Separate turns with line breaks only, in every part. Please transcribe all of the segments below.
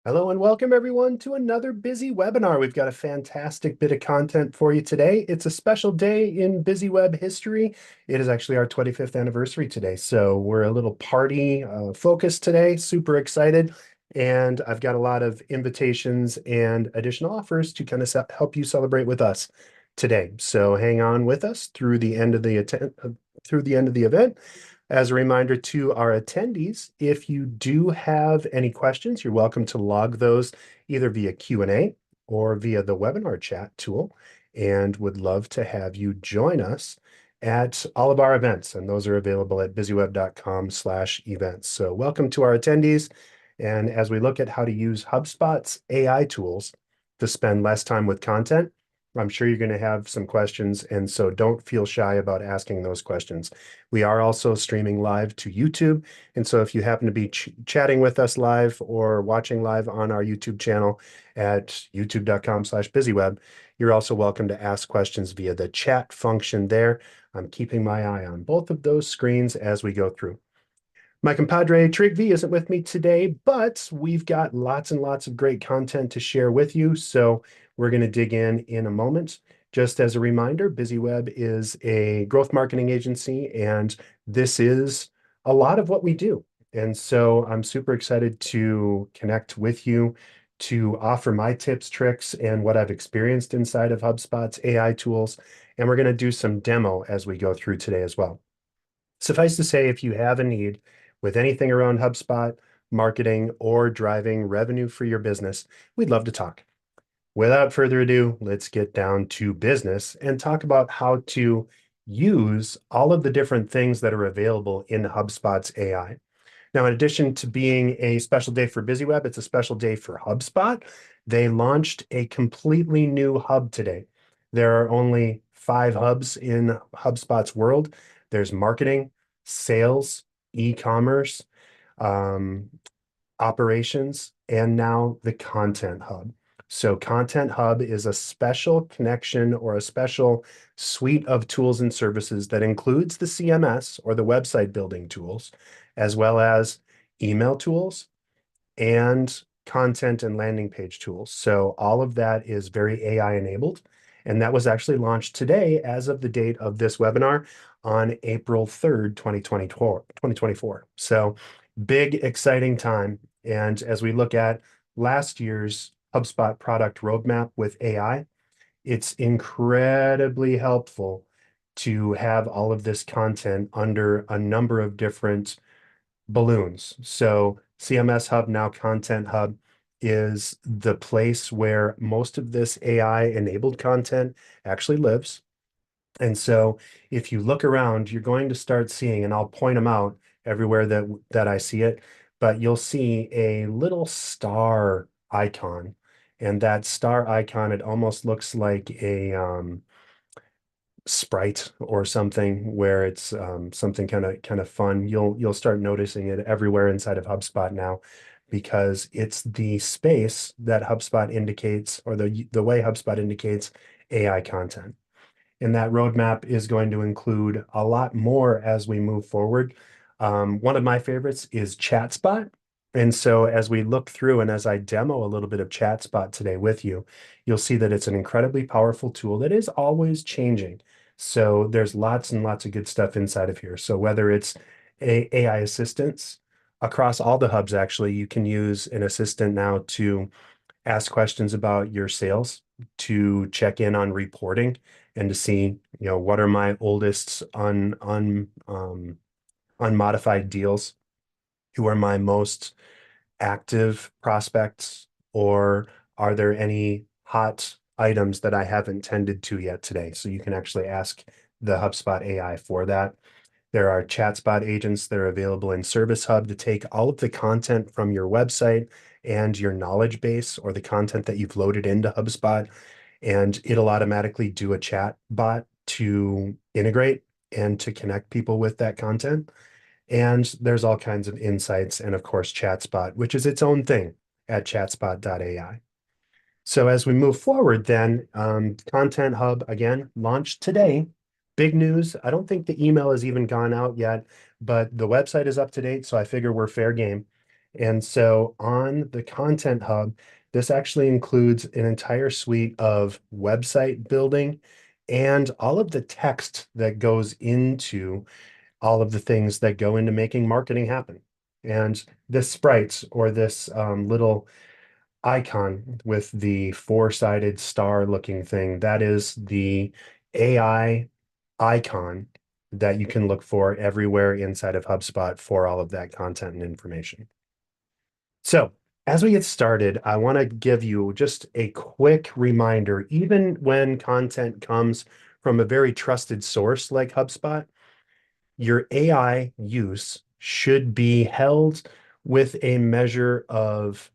Hello and welcome everyone to another busy webinar. We've got a fantastic bit of content for you today. It's a special day in Busy Web history. It is actually our 25th anniversary today. So we're a little party focused today, super excited. And I've got a lot of invitations and additional offers to kind of help you celebrate with us today. So hang on with us through the end of the event. As a reminder to our attendees, if you do have any questions, you're welcome to log those either via Q&A or via the webinar chat tool, and would love to have you join us at all of our events, and those are available at buzzyweb.com/events. So welcome to our attendees, and as we look at how to use HubSpot's AI tools to spend less time with content, I'm sure you're going to have some questions, and so don't feel shy about asking those questions. We are also streaming live to YouTube, and so if you happen to be chatting with us live or watching live on our YouTube channel at youtube.com/busyweb, you're also welcome to ask questions via the chat function there. I'm keeping my eye on both of those screens as we go through. My compadre Trigvi isn't with me today, but we've got lots and lots of great content to share with you. So we're going to dig in a moment. Just as a reminder, BizzyWeb is a growth marketing agency, and this is a lot of what we do. And so I'm super excited to connect with you to offer my tips, tricks, and what I've experienced inside of HubSpot's AI tools. And we're going to do some demo as we go through today as well. Suffice to say, if you have a need with anything around HubSpot, marketing, or driving revenue for your business, we'd love to talk. Without further ado, let's get down to business and talk about how to use all of the different things that are available in HubSpot's AI. Now, in addition to being a special day for BusyWeb, it's a special day for HubSpot. They launched a completely new hub today. There are only 5 hubs in HubSpot's world. There's marketing, sales, e-commerce, um, operations, and now the Content Hub. So Content Hub is a special connection or a special suite of tools and services that includes the CMS or the website building tools, as well as email tools and content and landing page tools. So all of that is very AI enabled. And that was actually launched today as of the date of this webinar on April 3rd, 2024. So big, exciting time. And as we look at last year's HubSpot product roadmap with AI, it's incredibly helpful to have all of this content under a number of different balloons. So CMS Hub, now Content Hub, is the place where most of this AI enabled content actually lives. And so if you look around, you're going to start seeing, and I'll point them out everywhere that I see it, but you'll see a little star icon. And that star icon, it almost looks like a sprite or something where it's something kind of fun. You'll start noticing it everywhere inside of HubSpot now because it's the space that HubSpot indicates, or the way HubSpot indicates AI content. And that roadmap is going to include a lot more as we move forward. One of my favorites is ChatSpot. And so as we look through and as I demo a little bit of ChatSpot today with you, you'll see that it's an incredibly powerful tool that is always changing. So there's lots and lots of good stuff inside of here. So whether it's AI assistants across all the hubs, actually, you can use an assistant now to ask questions about your sales, to check in on reporting, and to see, what are my oldest unmodified deals? Who are my most active prospects? Or are there any hot items that I haven't tended to yet today? So you can actually ask the HubSpot AI for that. There are ChatSpot agents that are available in Service Hub to take all of the content from your website and your knowledge base or the content that you've loaded into HubSpot, and it'll automatically do a chat bot to integrate and to connect people with that content. And there's all kinds of insights and, of course, ChatSpot, which is its own thing at chatspot.ai. So as we move forward, then Content Hub, again, launched today. Big news. I don't think the email has even gone out yet, but the website is up to date, so I figure we're fair game. And so on the Content Hub, this actually includes an entire suite of website building and all of the text that goes into all of the things that go into making marketing happen. And this sprites or this little icon with the four-sided star looking thing, that is the AI icon that you can look for everywhere inside of HubSpot for all of that content and information. So as we get started, I want to give you just a quick reminder, even when content comes from a very trusted source like HubSpot, your AI use should be held with a measure of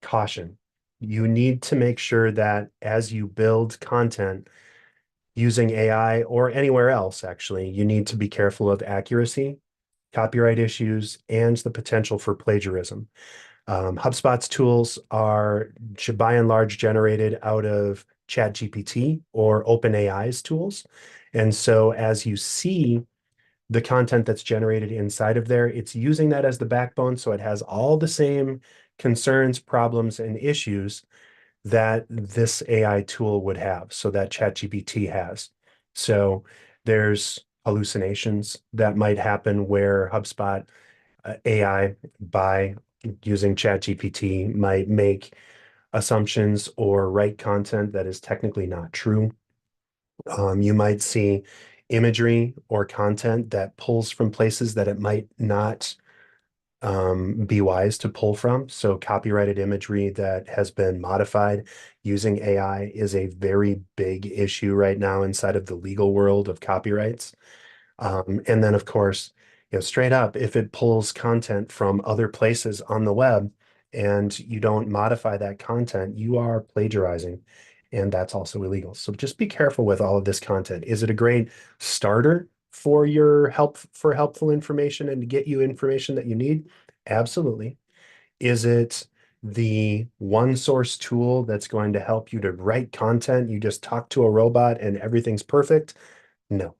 caution. You need to make sure that as you build content using AI or anywhere else, actually, you need to be careful of accuracy, copyright issues, and the potential for plagiarism. HubSpot's tools are by and large generated out of ChatGPT or OpenAI's tools. And so as you see the content that's generated inside of there, it's using that as the backbone. So it has all the same concerns, problems, and issues that this AI tool would have, so that ChatGPT has. So there's hallucinations that might happen where HubSpot AI, by using ChatGPT, might make assumptions or write content that is technically not true. You might see imagery or content that pulls from places that it might not be wise to pull from. So copyrighted imagery that has been modified using AI is a very big issue right now inside of the legal world of copyrights. And then, of course, straight up, if it pulls content from other places on the web and you don't modify that content, you are plagiarizing, and that's also illegal. So just be careful with all of this content. Is it a great starter for your helpful information and to get you information that you need? Absolutely. Is it the one source tool that's going to help you to write content? You just talk to a robot and everything's perfect? No.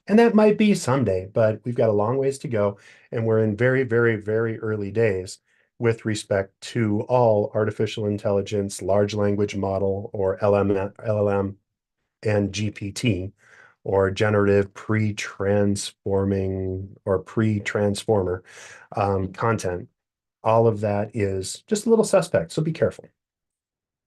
And that might be someday, but we've got a long ways to go. And we're in very, very, very early days with respect to all artificial intelligence, large language model, or LLM and GPT, or generative pre-transforming or pre-transformer content. All of that is just a little suspect, so be careful.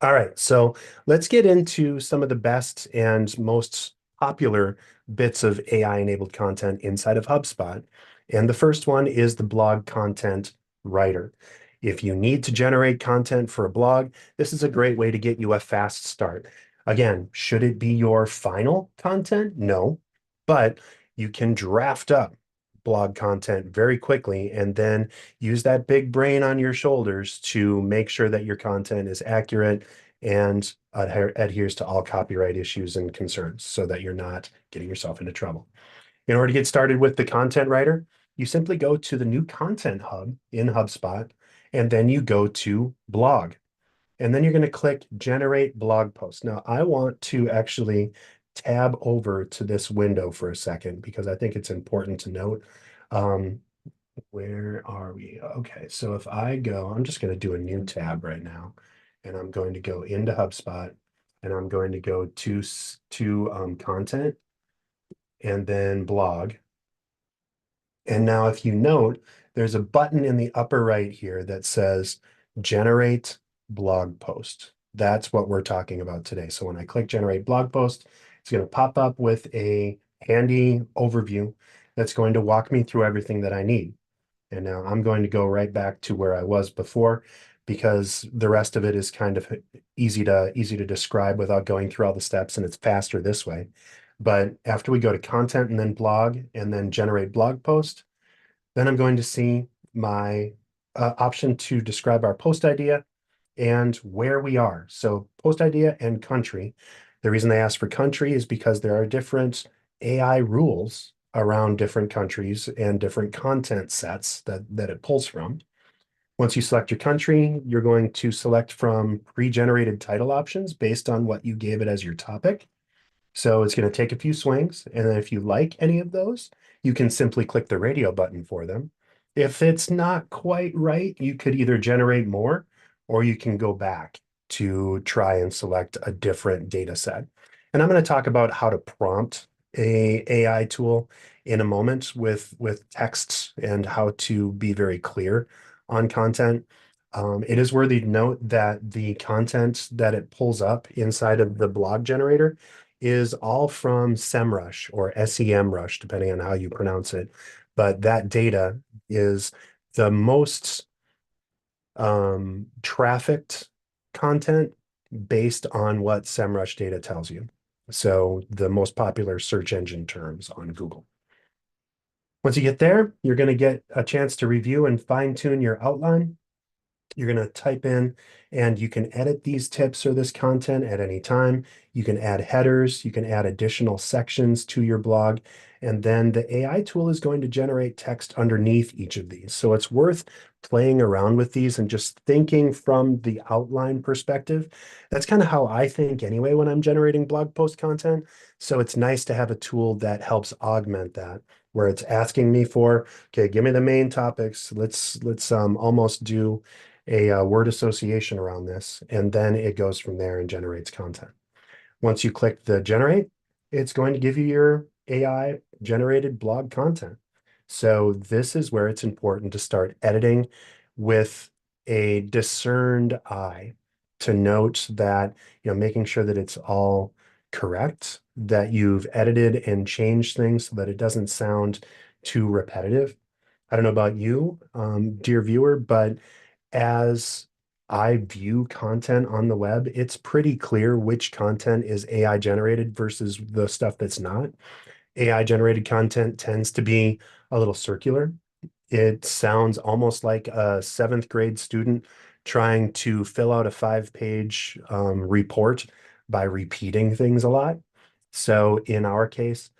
All right, so let's get into some of the best and most popular bits of AI-enabled content inside of HubSpot. And the first one is the blog content writer. If you need to generate content for a blog, this is a great way to get you a fast start. Again, should it be your final content? No, but you can draft up blog content very quickly and then use that big brain on your shoulders to make sure that your content is accurate and adheres to all copyright issues and concerns so that you're not getting yourself into trouble. In order to get started with the content writer, you simply go to the new content hub in HubSpot, and then you go to blog. And then you're going to click generate blog post. Now, I want to actually tab over to this window for a second because I think it's important to note. Um, where are we? Okay, so if I go, I'm just going to do a new tab right now, and I'm going to go into HubSpot, and I'm going to go to content, and then blog. And now if you note, there's a button in the upper right here that says generate blog post. That's what we're talking about today. So when I click generate blog post, it's going to pop up with a handy overview that's going to walk me through everything that I need. And now I'm going to go right back to where I was before because the rest of it is kind of easy to describe without going through all the steps, and it's faster this way. But after we go to content and then blog and then generate blog post, then I'm going to see my option to describe our post idea and where we are. So post idea and country. The reason they ask for country is because there are different AI rules around different countries and different content sets that it pulls from. Once you select your country, you're going to select from pre-generated title options based on what you gave it as your topic. So it's going to take a few swings, and then if you like any of those, you can simply click the radio button for them. If it's not quite right, you could either generate more or you can go back to try and select a different data set. And I'm going to talk about how to prompt a AI tool in a moment with texts and how to be very clear on content. It is worthy to note that the content that it pulls up inside of the blog generator is all from SEMrush or SEMrush, depending on how you pronounce it. But that data is the most trafficked content based on what SEMrush data tells you. So the most popular search engine terms on Google. Once you get there, you're going to get a chance to review and fine tune your outline. You're going to type in and you can edit these tips or this content at any time. You can add headers, you can add additional sections to your blog, and then the AI tool is going to generate text underneath each of these. So it's worth playing around with these and just thinking from the outline perspective. That's kind of how I think anyway when I'm generating blog post content. So it's nice to have a tool that helps augment that, where it's asking me for, okay, give me the main topics. Let's almost do a word association around this, and then it goes from there and generates content. Once you click the generate, it's going to give you your AI generated blog content. So this is where it's important to start editing with a discerned eye to note that, making sure that it's all correct, that you've edited and changed things so that it doesn't sound too repetitive. I don't know about you, dear viewer, but as I view content on the web, it's pretty clear which content is AI generated versus the stuff that's not. AI generated content tends to be a little circular. It sounds almost like a seventh grade student trying to fill out a 5-page report by repeating things a lot. So in our case,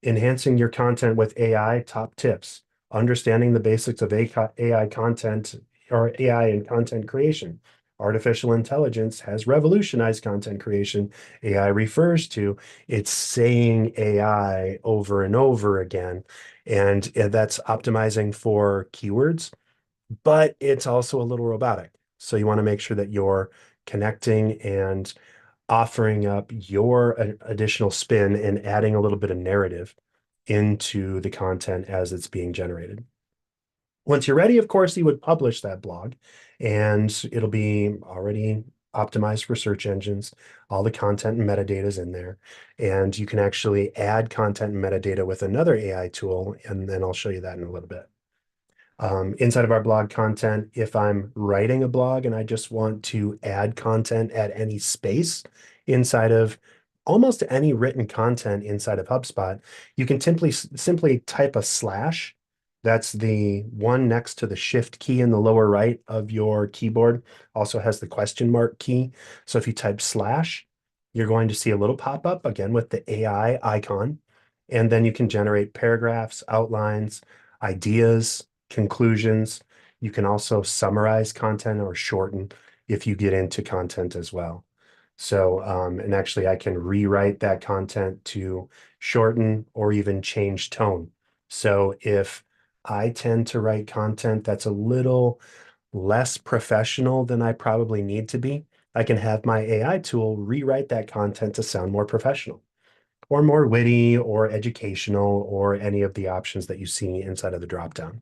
enhancing your content with AI, top tips, understanding the basics of AI content or AI and content creation. Artificial intelligence has revolutionized content creation. AI refers to it's saying AI over and over again. And that's optimizing for keywords, but it's also a little robotic. So you want to make sure that you're connecting and offering up your additional spin and adding a little bit of narrative into the content as it's being generated. Once you're ready, of course, you would publish that blog and it'll be already optimized for search engines. All the content and metadata is in there. And you can actually add content and metadata with another AI tool. And then I'll show you that in a little bit. Inside of our blog content, if I'm writing a blog and I just want to add content at any space inside of almost any written content inside of HubSpot, you can simply type a slash. That's the one next to the shift key in the lower right of your keyboard. Also has the question mark key. So if you type slash, you're going to see a little pop-up again with the AI icon. And then you can generate paragraphs, outlines, ideas, conclusions. You can also summarize content or shorten if you get into content as well. So, and actually I can rewrite that content to shorten or even change tone. So if I tend to write content that's a little less professional than I probably need to be, I can have my AI tool rewrite that content to sound more professional or more witty or educational or any of the options that you see inside of the dropdown.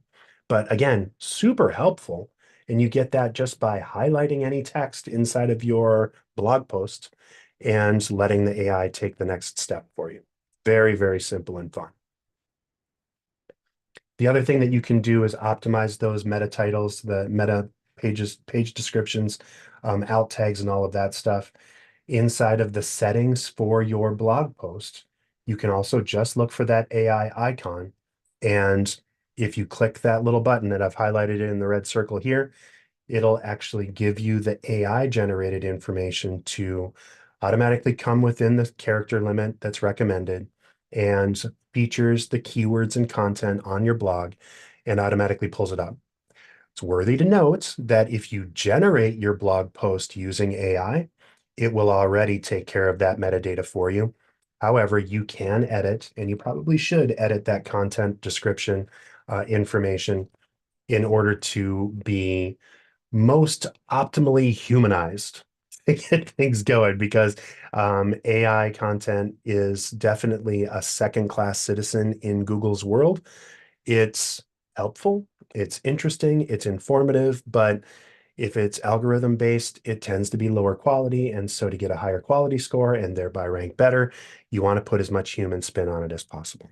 But again, super helpful. And you get that just by highlighting any text inside of your blog post and letting the AI take the next step for you. Very, very simple and fun. The other thing that you can do is optimize those meta titles, the meta pages, page descriptions, alt tags, and all of that stuff inside of the settings for your blog post. You can also just look for that AI icon. And if you click that little button that I've highlighted in the red circle here, it'll actually give you the AI generated information to automatically come within the character limit that's recommended and features the keywords and content on your blog and automatically pulls it up. It's worthy to note that if you generate your blog post using AI, it will already take care of that metadata for you. However, you can edit, and you probably should edit that content description information in order to be most optimally humanized to get things going because AI content is definitely a second-class citizen in Google's world. It's helpful, it's interesting, it's informative, but if it's algorithm based, it tends to be lower quality. And so to get a higher quality score and thereby rank better, you want to put as much human spin on it as possible.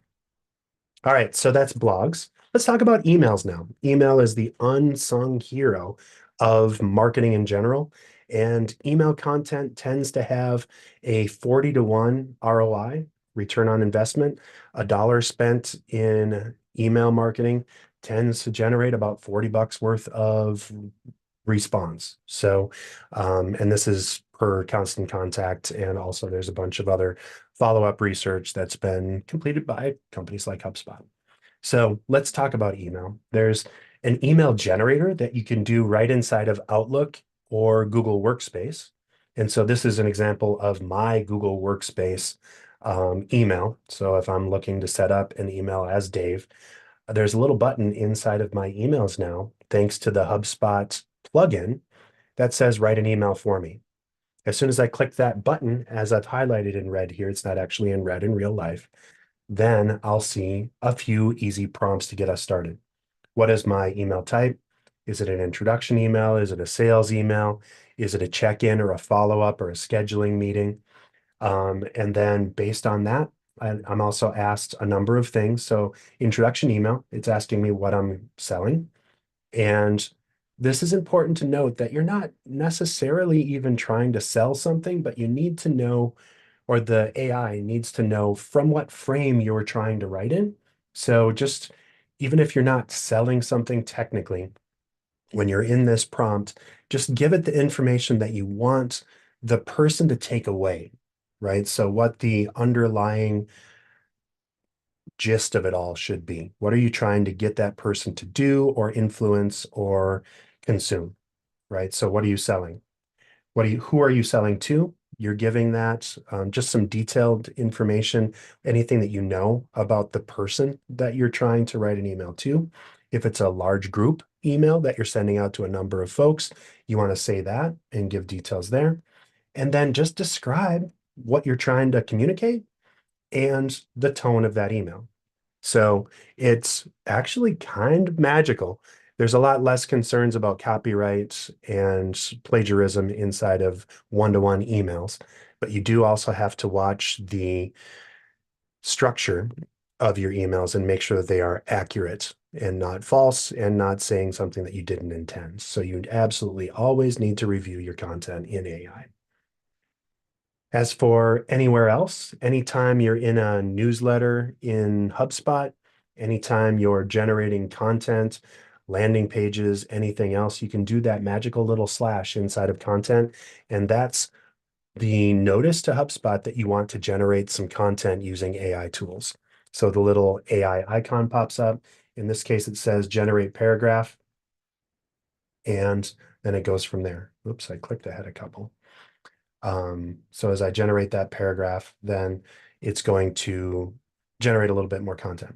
All right, so that's blogs. Let's talk about emails now. Email is the unsung hero of marketing in general, and email content tends to have a 40 to 1 ROI, return on investment. A dollar spent in email marketing tends to generate about 40 bucks worth of response. So, and this is per Constant Contact, and also there's a bunch of other follow-up research that's been completed by companies like HubSpot. So let's talk about email. There's an email generator that you can do right inside of Outlook or Google Workspace. And so this is an example of my Google Workspace email. So if I'm looking to set up an email as Dave, there's a little button inside of my emails now, thanks to the HubSpot plugin that says write an email for me. As soon as I click that button, as I've highlighted in red here, it's not actually in red in real life, then I'll see a few easy prompts to get us started. What is my email type? Is it an introduction email? Is it a sales email? Is it a check-in or a follow-up or a scheduling meeting? And then based on that, I'm also asked a number of things. So introduction email, it's asking me what I'm selling. And this is important to note that you're not necessarily even trying to sell something, but you need to know, or the AI needs to know from what frame you're trying to write in. So just even if you're not selling something technically, when you're in this prompt, just give it the information that you want the person to take away, right? So what the underlying gist of it all should be. What are you trying to get that person to do or influence or consume, right? So what are you selling? Who are you selling to? You're giving that just some detailed information, anything that you know about the person that you're trying to write an email to. If it's a large group email that you're sending out to a number of folks, you want to say that and give details there. And then just describe what you're trying to communicate and the tone of that email. So it's actually kind of magical. There's a lot less concerns about copyright and plagiarism inside of one-to-one emails, but you do also have to watch the structure of your emails and make sure that they are accurate and not false and not saying something that you didn't intend. So you absolutely always need to review your content in AI. As for anywhere else, anytime you're in a newsletter in HubSpot, anytime you're generating content, landing pages, anything else, you can do that magical little slash inside of content. And that's the notice to HubSpot that you want to generate some content using AI tools. So the little AI icon pops up. In this case, it says generate paragraph, and then it goes from there. Oops, I clicked ahead a couple. So as I generate that paragraph, then it's going to generate a little bit more content.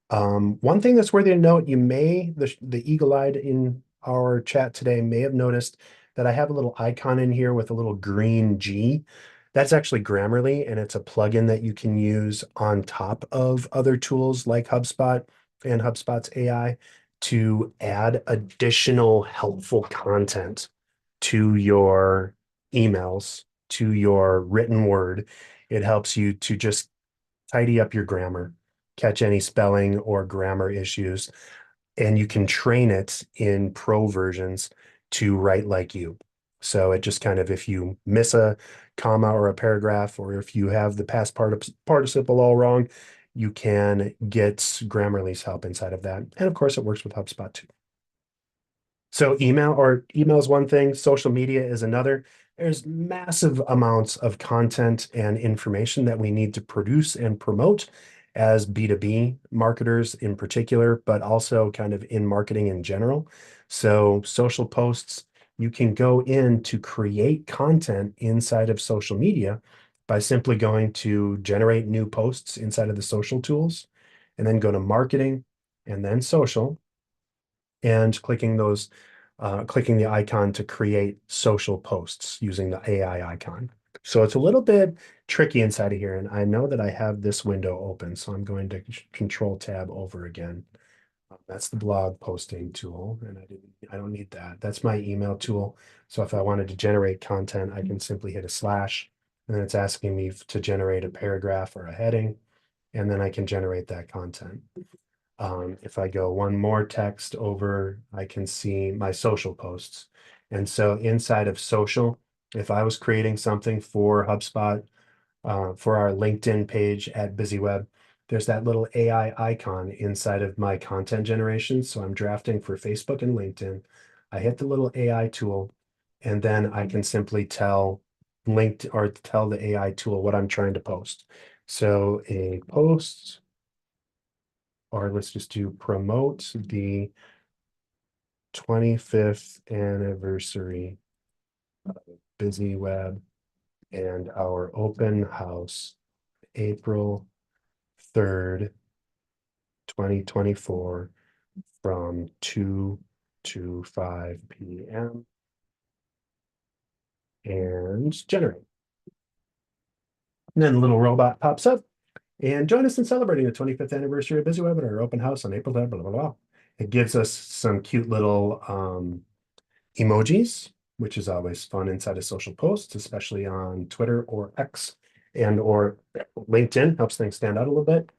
One thing that's worthy to note, the eagle-eyed in our chat today may have noticed that I have a little icon in here with a little green G. That's actually Grammarly, and it's a plugin that you can use on top of other tools like HubSpot and HubSpot's AI to add additional helpful content to your emails, to your written word. It helps you to just tidy up your grammar, catch any spelling or grammar issues, and you can train it in pro versions to write like you. So it just kind of, if you miss a comma or a paragraph, or if you have the past participle all wrong, you can get Grammarly's help inside of that. And of course, it works with HubSpot too. So email is one thing, social media is another. There's massive amounts of content and information that we need to produce and promote as B2B marketers in particular, but also kind of in marketing in general. So social posts, you can go in to create content inside of social media by simply going to generate new posts inside of the social tools, and then go to marketing and then social. and clicking the icon to create social posts using the AI icon. So it's a little bit tricky inside of here, and I know that I have this window open, so I'm going to Control Tab over again. That's the blog posting tool, and I don't need that. That's my email tool. So if I wanted to generate content, I can simply hit a slash, and then it's asking me to generate a paragraph or a heading, and then I can generate that content. If I go one more text over, I can see my social posts. And so inside of social, if I was creating something for HubSpot, for our LinkedIn page at BizzyWeb, there's that little AI icon inside of my content generation. So I'm drafting for Facebook and LinkedIn. I hit the little AI tool, and then I can simply tell the AI tool what I'm trying to post. So a post, or let's just do promote the 25th anniversary of BizzyWeb and our open house, April 3rd, 2024, from 2 to 5 p.m. and generate. And then the little robot pops up, and join us in celebrating the 25th anniversary of BizzyWeb at our open house on April 3rd, blah, blah, blah. It gives us some cute little emojis, which is always fun inside of social posts, especially on Twitter or X or LinkedIn. Helps things stand out a little bit.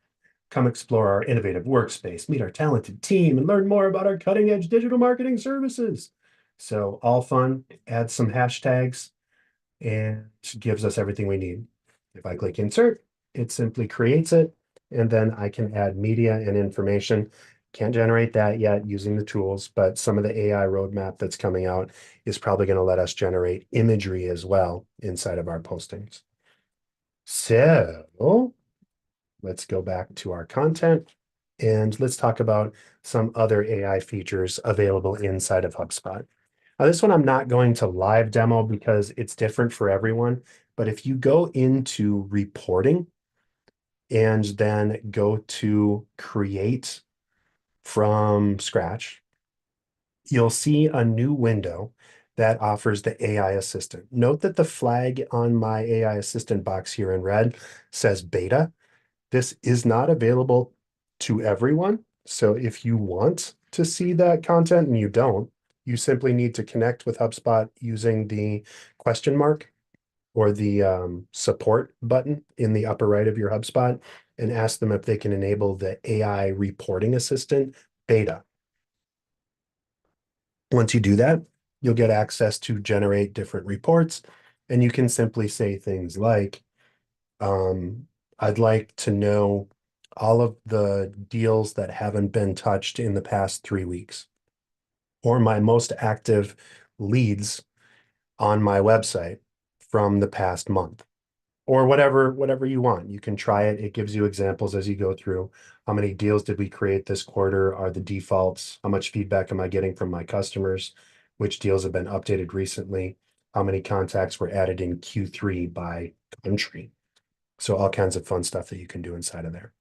Come explore our innovative workspace, meet our talented team, and learn more about our cutting-edge digital marketing services. So all fun, add some hashtags, and gives us everything we need. If I click insert, it simply creates it, and then I can add media and information. Can't generate that yet using the tools, but some of the AI roadmap that's coming out is probably going to let us generate imagery as well inside of our postings. So let's go back to our content, and let's talk about some other AI features available inside of HubSpot. Now, this one I'm not going to live demo because it's different for everyone, but if you go into reporting and then go to create from scratch, you'll see a new window that offers the AI assistant. Note that the flag on my AI assistant box here in red says beta. This is not available to everyone. So if you want to see that content and you don't, you simply need to connect with HubSpot using the question mark or the support button in the upper right of your HubSpot and ask them if they can enable the AI reporting assistant beta. Once you do that, you'll get access to generate different reports, and you can simply say things like, I'd like to know all of the deals that haven't been touched in the past 3 weeks, or my most active leads on my website from the past month, or whatever you want. You can try it. It gives you examples as you go through. How many deals did we create this quarter? Are the defaults? How much feedback am I getting from my customers? Which deals have been updated recently? How many contacts were added in Q3 by country? So all kinds of fun stuff that you can do inside of there.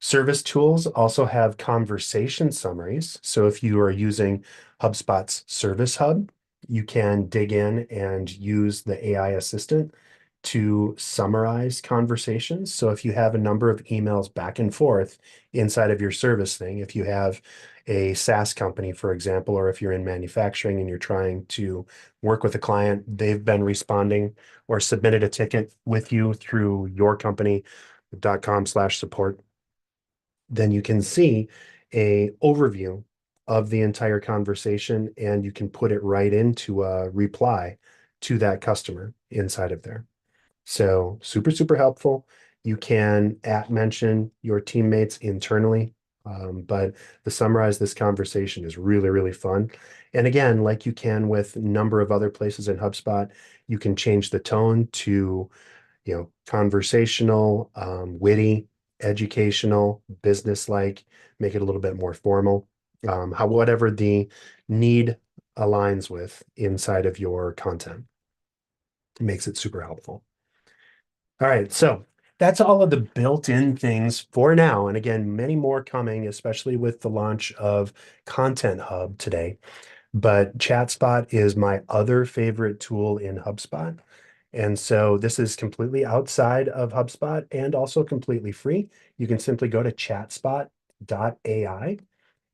Service tools also have conversation summaries. So if you are using HubSpot's Service Hub, you can dig in and use the AI assistant to summarize conversations. So if you have a number of emails back and forth inside of your service thing, if you have a SaaS company, for example, or if you're in manufacturing and you're trying to work with a client, they've been responding or submitted a ticket with you through your company.com/support, then you can see a overview of the entire conversation, and you can put it right into a reply to that customer inside of there. So super, super helpful. You can mention your teammates internally, but to summarize this conversation is really, really fun. And again, like you can with a number of other places in HubSpot, you can change the tone to, conversational, witty, educational, business-like, make it a little bit more formal, whatever the need aligns with inside of your content. It makes it super helpful. All right, so That's all of the built-in things for now. And again, many more coming, especially with the launch of Content Hub today. But ChatSpot is my other favorite tool in HubSpot. And so this is completely outside of HubSpot and also completely free. You can simply go to chatspot.ai,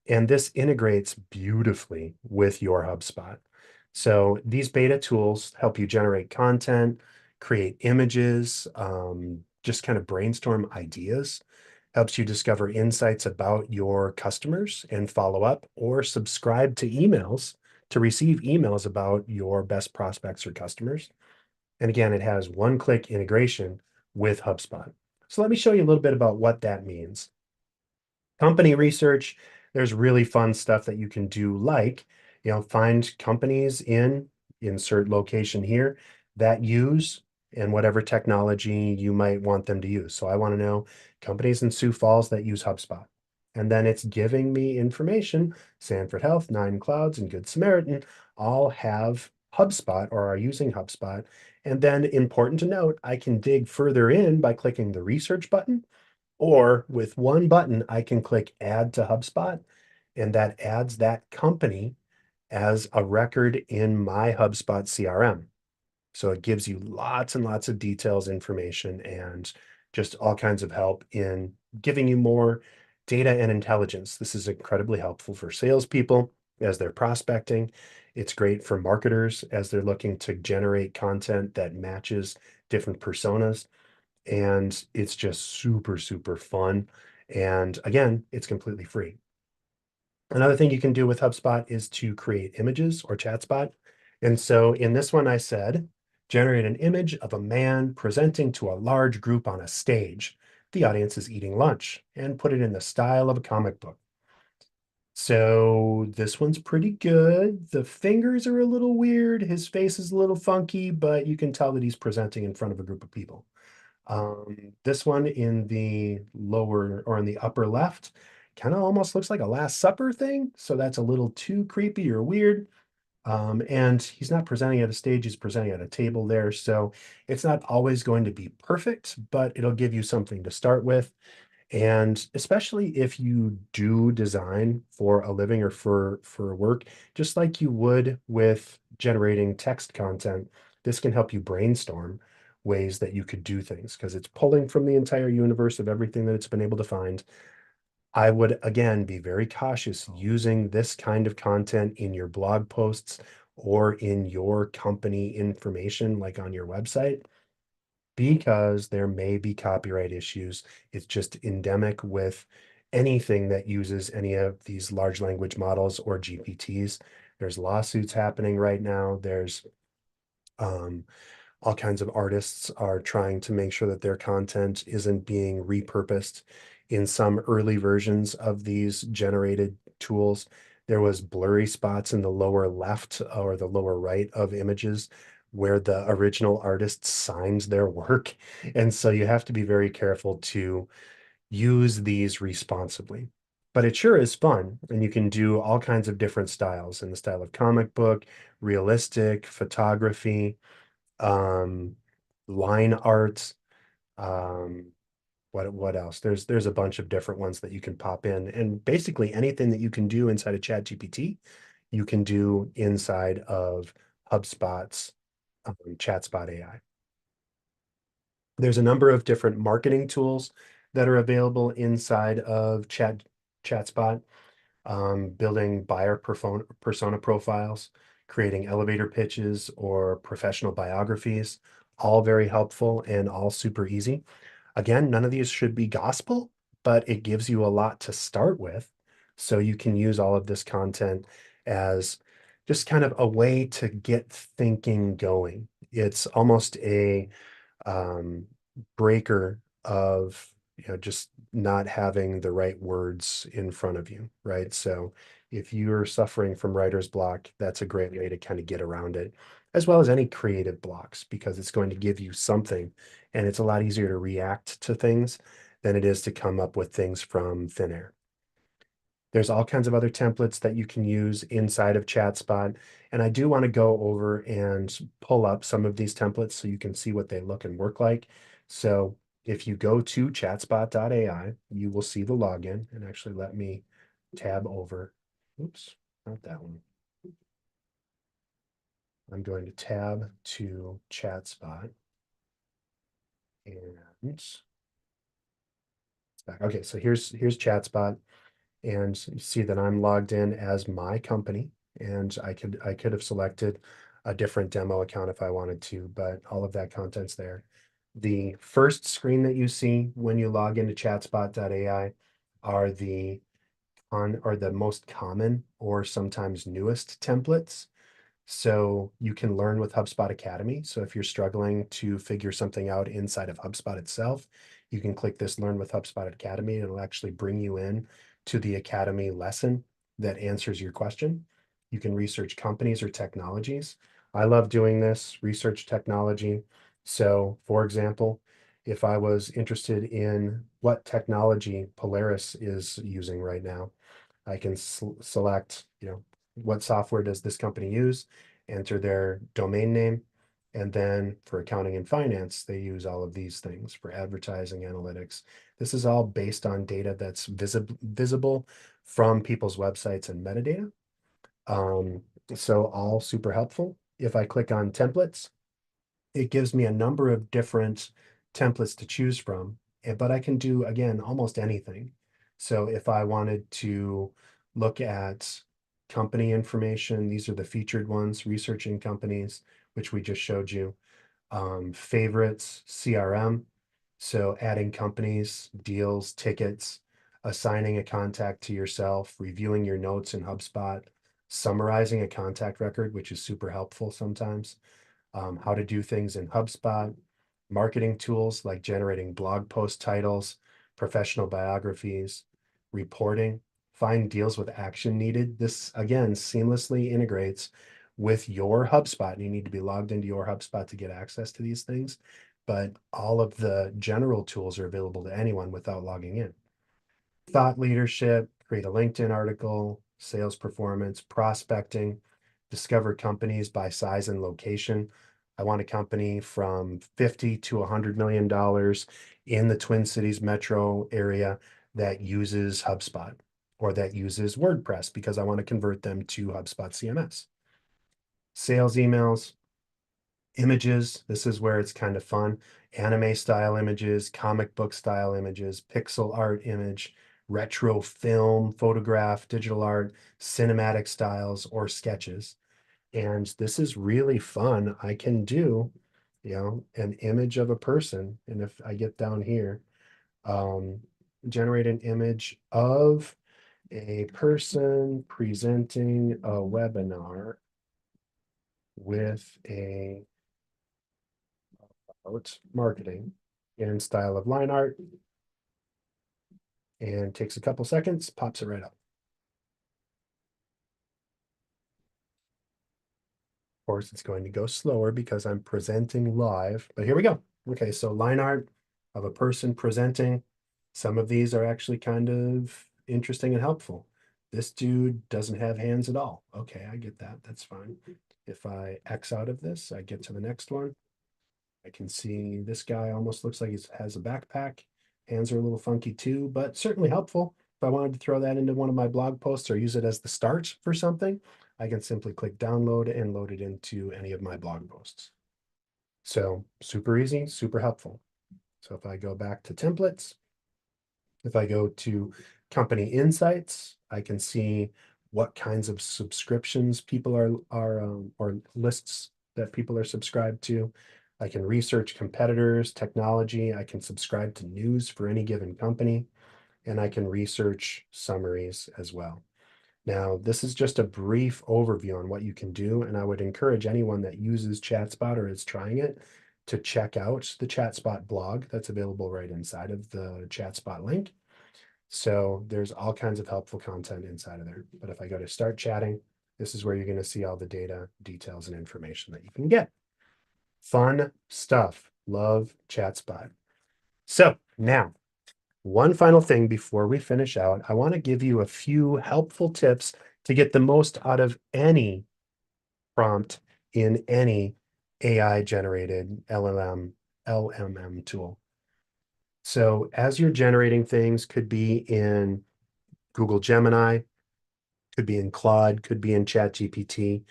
and this integrates beautifully with your HubSpot. So these beta tools help you generate content, create images, just kind of brainstorm ideas, helps you discover insights about your customers and follow up or subscribe to emails to receive emails about your best prospects or customers. And again, it has one-click integration with HubSpot. So let me show you a little bit about what that means. Company research, there's really fun stuff that you can do, like, find companies in insert location here that use and whatever technology you might want them to use. So I want to know companies in Sioux Falls that use HubSpot. And then it's giving me information. Sanford Health, Nine Clouds, and Good Samaritan all have HubSpot or are using HubSpot. And then important to note, I can dig further in by clicking the research button, or with one button, I can click Add to HubSpot, and that adds that company as a record in my HubSpot CRM. So it gives you lots and lots of details, information, and just all kinds of help in giving you more data and intelligence. This is incredibly helpful for salespeople as they're prospecting. It's great for marketers as they're looking to generate content that matches different personas. And it's just super, super fun. And again, it's completely free. Another thing you can do with HubSpot is to create images or ChatSpot. And so in this one, I said, generate an image of a man presenting to a large group on a stage. The audience is eating lunch, and put it in the style of a comic book. So this one's pretty good. The fingers are a little weird. His face is a little funky, but you can tell that he's presenting in front of a group of people. This one in the lower or in the upper left kind of almost looks like a Last Supper thing. So that's a little too creepy or weird. And he's not presenting at a stage, he's presenting at a table there. So it's not always going to be perfect, but it'll give you something to start with. And especially if you do design for a living or for work, just like you would with generating text content, this can help you brainstorm ways that you could do things because it's pulling from the entire universe of everything that it's been able to find. I would again be very cautious using this kind of content in your blog posts or in your company information, like on your website, because there may be copyright issues. It's just endemic with anything that uses any of these large language models or GPTs. There's lawsuits happening right now. There's um, all kinds of artists are trying to make sure that their content isn't being repurposed in some early versions of these generated tools. There was blurry spots in the lower left or the lower right of images where the original artist signed their work. And so you have to be very careful to use these responsibly. But it sure is fun, and you can do all kinds of different styles in the style of comic book, realistic, photography, um, line art. Um, what else? There's a bunch of different ones that you can pop in, and basically anything that you can do inside of ChatGPT, you can do inside of HubSpot's ChatSpot AI. There's a number of different marketing tools that are available inside of ChatSpot, building buyer persona profiles, creating elevator pitches or professional biographies, all very helpful and all super easy. Again, none of these should be gospel, but it gives you a lot to start with. So you can use all of this content as just kind of a way to get thinking going. It's almost a um, breaker of just not having the right words in front of you, right? So if you're suffering from writer's block, that's a great way to kind of get around it, as well as any creative blocks, because it's going to give you something, and it's a lot easier to react to things than it is to come up with things from thin air. There's all kinds of other templates that you can use inside of ChatSpot. And I do want to go over and pull up some of these templates so you can see what they look and work like. So if you go to chatspot.ai, you will see the login, and actually let me tab over. Oops, not that one. I'm going to tab to ChatSpot and it's back. Okay, so here's ChatSpot, and you see that I'm logged in as my company, and I could have selected a different demo account if I wanted to, but all of that content's there. The first screen that you see when you log into chatspot.ai are the most common or sometimes newest templates. So you can learn with HubSpot Academy. So if you're struggling to figure something out inside of HubSpot itself, you can click this Learn with HubSpot Academy, and it'll actually bring you in to the Academy lesson that answers your question. You can research companies or technologies. I love doing this, research technology. So for example, if I was interested in what technology Polaris is using right now, I can select, what software does this company use, enter their domain name, and then for accounting and finance, they use all of these things for advertising analytics. This is all based on data that's visible from people's websites and metadata. Um, so all super helpful. If I click on templates, it gives me a number of different templates to choose from, but I can do, again, almost anything. So if I wanted to look at company information, these are the featured ones, researching companies, which we just showed you. Favorites, CRM. So adding companies, deals, tickets, assigning a contact to yourself, reviewing your notes in HubSpot, summarizing a contact record, which is super helpful sometimes. How to do things in HubSpot, marketing tools like generating blog post titles, professional biographies, reporting, find deals with action needed. This, again, seamlessly integrates with your HubSpot. And you need to be logged into your HubSpot to get access to these things. But all of the general tools are available to anyone without logging in. Thought leadership, create a LinkedIn article, sales performance, prospecting, discover companies by size and location. I want a company from 50 to $100 million in the Twin Cities metro area that uses HubSpot or that uses WordPress because I want to convert them to HubSpot CMS. Sales emails, images. This is where it's kind of fun. Anime style images, comic book style images, pixel art image, retro film, photograph, digital art, cinematic styles, or sketches. And this is really fun. I can do, an image of a person. And if I get down here, um, generate an image of a person presenting a webinar with a marketing in style of line art, and takes a couple seconds, pops it right up. Of course, it's going to go slower because I'm presenting live, but here we go. Okay, so line art of a person presenting. Some of these are actually kind of interesting and helpful. This dude doesn't have hands at all. Okay, I get that. That's fine. If I X out of this, I get to the next one. I can see this guy almost looks like he has a backpack. Hands are a little funky too, but certainly helpful. If I wanted to throw that into one of my blog posts or use it as the start for something, I can simply click download and load it into any of my blog posts. So super easy, super helpful. So if I go back to templates, if I go to company insights, I can see what kinds of subscriptions people are or lists that people are subscribed to. I can research competitors, technology. I can subscribe to news for any given company, and I can research summaries as well. Now, this is just a brief overview on what you can do, and I would encourage anyone that uses ChatSpot or is trying it to check out the ChatSpot blog that's available right inside of the ChatSpot link. So there's all kinds of helpful content inside of there. But if I go to start chatting, this is where you're going to see all the data, details, and information that you can get. Fun stuff. Love ChatSpot. So now, one final thing before we finish out, I want to give you a few helpful tips to get the most out of any prompt in any AI generated LMM tool. So as you're generating things, could be in Google Gemini, could be in Claude, could be in ChatGPT,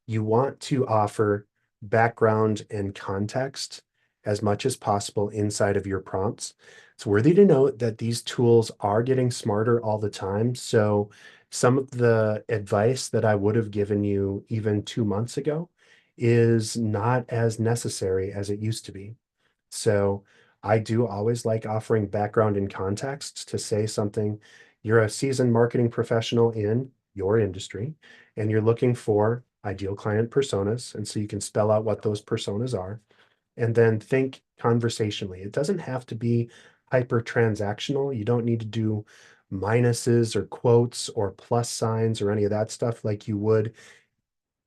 you want to offer background and context as much as possible inside of your prompts. It's worthy to note that these tools are getting smarter all the time. So some of the advice that I would have given you even 2 months ago is not as necessary as it used to be. So I do always like offering background and context to say something. You're a seasoned marketing professional in your industry, and you're looking for ideal client personas. And so you can spell out what those personas are, and then think conversationally. It doesn't have to be hyper transactional. You don't need to do minuses or quotes or plus signs or any of that stuff like you would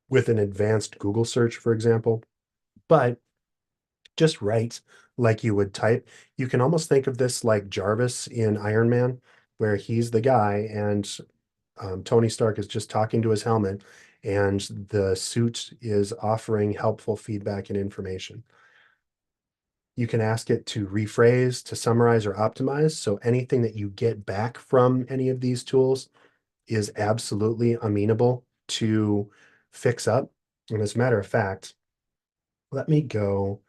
with an advanced Google search, for example. But just write like you would type. You can almost think of this like Jarvis in Iron Man, where he's the guy and Tony Stark is just talking to his helmet, and the suit is offering helpful feedback and information. You can ask it to rephrase, to summarize, or optimize. So anything that you get back from any of these tools is absolutely amenable to fix up. And as a matter of fact, let me go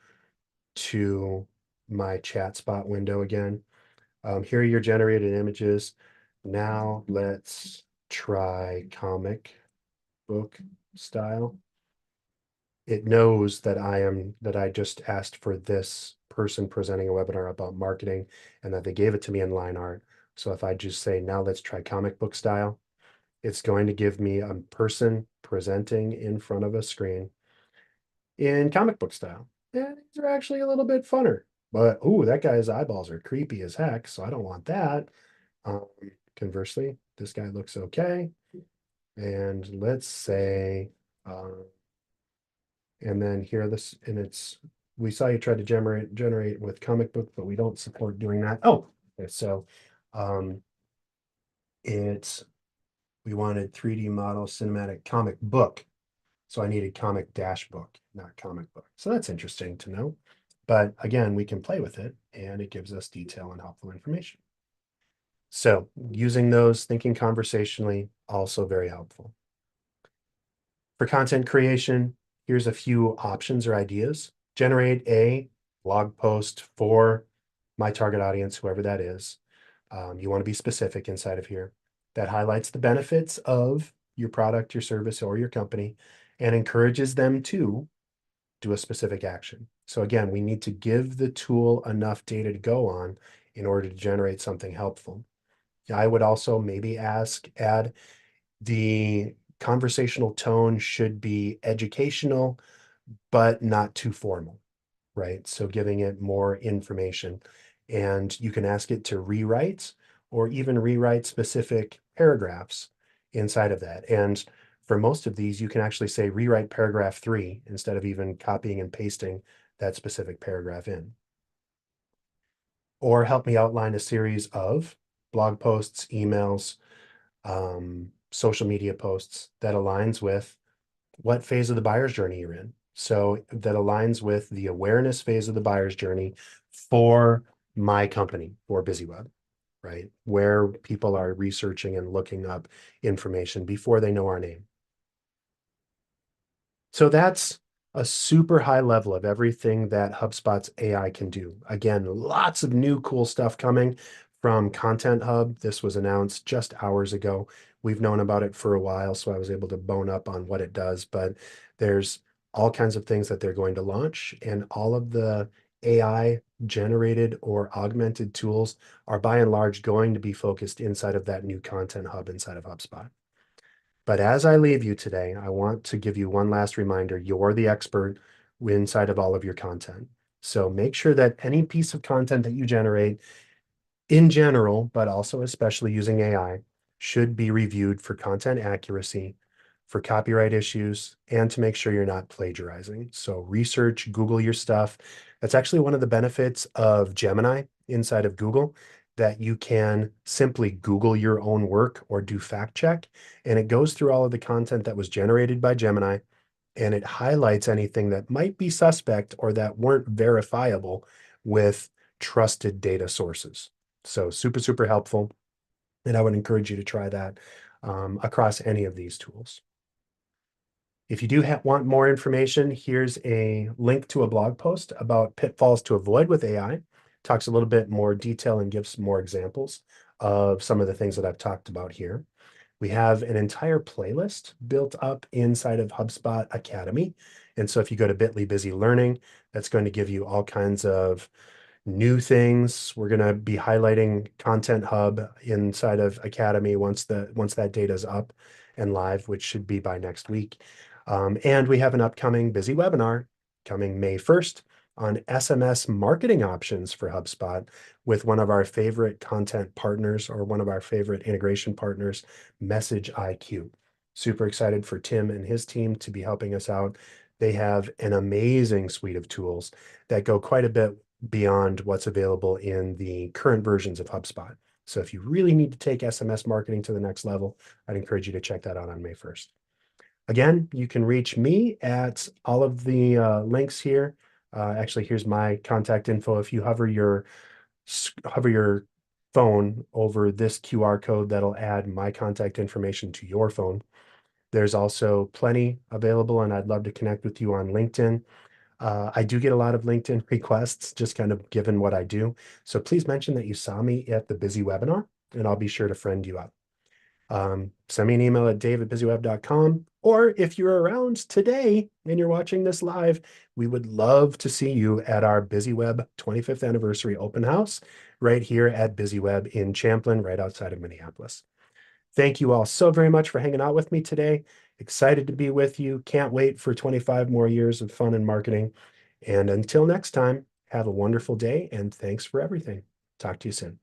to my chat spot window again. Here are your generated images. Now let's try comic book style. It knows that I just asked for this person presenting a webinar about marketing and that they gave it to me in line art. So if I just say, now let's try comic book style, it's going to give me a person presenting in front of a screen in comic book style. And these are actually a little bit funner. But ooh, that guy's eyeballs are creepy as heck, so I don't want that. Um, Conversely, this guy looks okay. And let's say, and then here this, and it's, we saw you try to generate with comic book, but we don't support doing that. Oh, okay, so um, it's, we wanted 3D model cinematic comic book. So I needed comic dash book, not comic book. So that's interesting to know. But again, we can play with it and it gives us detail and helpful information. So using those, thinking conversationally, also very helpful. For content creation, here's a few options or ideas. Generate a blog post for my target audience, whoever that is. You want to be specific inside of here. That highlights the benefits of your product, your service, or your company, and encourages them to do a specific action. So again, we need to give the tool enough data to go on in order to generate something helpful. I would also maybe add the conversational tone should be educational, but not too formal, right? So giving it more information. And you can ask it to rewrite or even rewrite specific paragraphs inside of that. And for most of these, you can actually say rewrite paragraph 3 instead of even copying and pasting that specific paragraph in. Or help me outline a series of blog posts, emails, social media posts that aligns with what phase of the buyer's journey you're in. So that aligns with the awareness phase of the buyer's journey for my company, for BizzyWeb, right? Where people are researching and looking up information before they know our name. So that's a super high level of everything that HubSpot's AI can do. Again, lots of new cool stuff coming from Content Hub. This was announced just hours ago. We've known about it for a while, so I was able to bone up on what it does, but there's all kinds of things that they're going to launch, and all of the AI generated or augmented tools are by and large going to be focused inside of that new Content Hub inside of HubSpot. But as I leave you today, I want to give you one last reminder. You're the expert inside of all of your content. So make sure that any piece of content that you generate in general, but also especially using AI, should be reviewed for content accuracy, for copyright issues, and to make sure you're not plagiarizing. So research, Google your stuff. That's actually one of the benefits of Gemini inside of Google, that you can simply Google your own work or do fact check, and it goes through all of the content that was generated by Gemini, and it highlights anything that might be suspect or that weren't verifiable with trusted data sources. So super, super helpful. And I would encourage you to try that across any of these tools. If you do want more information, here's a link to a blog post about pitfalls to avoid with AI. Talks a little bit more detail and gives more examples of some of the things that I've talked about here. We have an entire playlist built up inside of HubSpot Academy. And so if you go to bit.ly Busy Learning, that's going to give you all kinds of new things. We're going to be highlighting Content Hub inside of Academy once that data is up and live, which should be by next week. And we have an upcoming busy webinar coming May 1st on SMS marketing options for HubSpot with one of our favorite content partners or one of our favorite integration partners, Message IQ. Super excited for Tim and his team to be helping us out. They have an amazing suite of tools that go quite a bit beyond what's available in the current versions of HubSpot. So if you really need to take SMS marketing to the next level, I'd encourage you to check that out on May 1st. Again, you can reach me at all of the links here. Actually, here's my contact info. If you hover your phone over this QR code, that'll add my contact information to your phone. There's also plenty available, and I'd love to connect with you on LinkedIn. I do get a lot of LinkedIn requests, just kind of given what I do. So please mention that you saw me at the Busy Webinar, and I'll be sure to friend you up. Send me an email at dave@buzzyweb.com, or if you're around today and you're watching this live, we would love to see you at our BizzyWeb 25th anniversary open house right here at BizzyWeb in Champlin, right outside of Minneapolis. Thank you all so very much for hanging out with me today. Excited to be with you. Can't wait for 25 more years of fun and marketing. And until next time, have a wonderful day and thanks for everything. Talk to you soon.